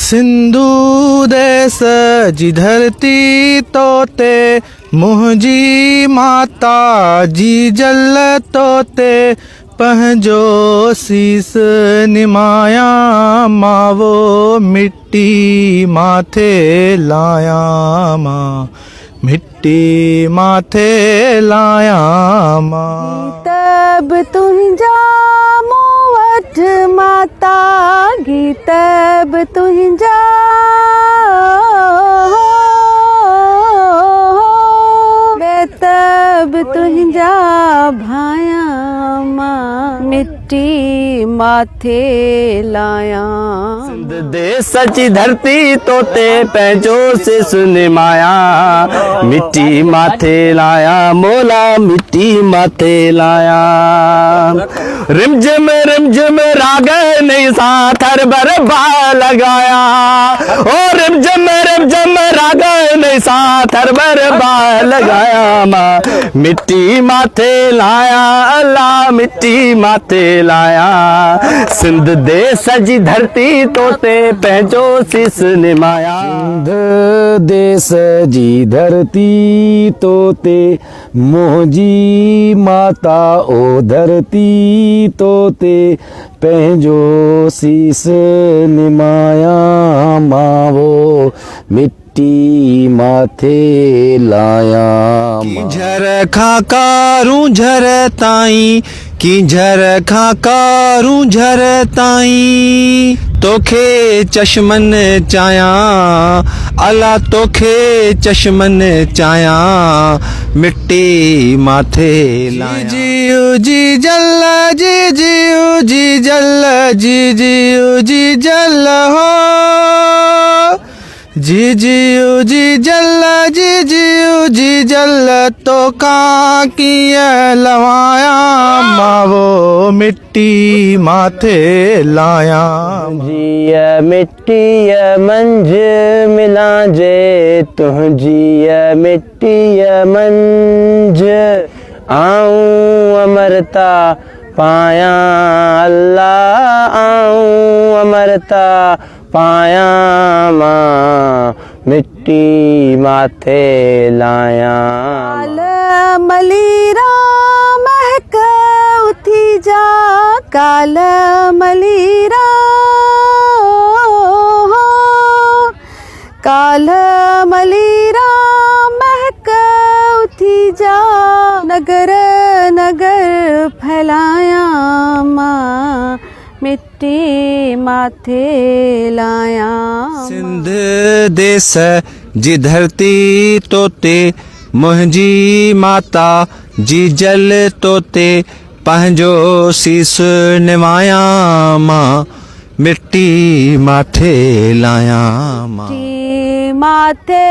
सिंधु देश जी धरती तोते मुंहिंजी माता जी जल तोते पंहिंजो सीस निमाया मावो मिट्टी माथे लाया मां मिट्टी माथे लाया मां तब तुंहिंजा मूं वटि माता गीतब तुंहिंजा तब तुंहिंजा भाया मां मिट्टी माथे लाया सिंध देश जी धरती तोते पंहिंजो सिस निमाया मिट्टी माथे लाया मोला मिट्टी माथे लाया रिमझिम राग नहीं सा थर बर बा लगाया ओ रिमझिम राग नहीं सा थर बर बा लगाया मां मिट्टी माथे लाया अल्लाह मिट्टी माथे लाया सिंध देश जी धरती तोते पंहिंजो सिस निमाया सिंध देश जी धरती तोते मुंहिंजी माता ओ धरती तोते पंहिंजो सीस निमाया मावो मिट्टी माथे लाया की झर खां कारूं झर ताईं की झर खां कारूं झर ताईं तोखे चश्मन चाया अला तोखे चश्मन चाया मिट्टी माथे लाया जी जल जी जल जी जल हो जी जल तो का कीअं लवाया मावो मिट्टी माथे लाया तुंहिंजी मिट्टी मंझ मिलांजे तुंहिंजी मिट्टी मंझ आऊं अमरता पाया अल्लाह आऊं अमरता पाया मां मिट्टी माथे लाया काल मलीरा महक उथी जा काल मलीरा काल मलीरा महक उथी जा नगर नगर फैलाया मां मिट्टी माथे लाया सिंध देश जी धरती तोते मुंहिंजी माता जी जल तोते पंहिंजो सीस निमाया मां मिट्टी माथे लाया मां मिट्टी माथे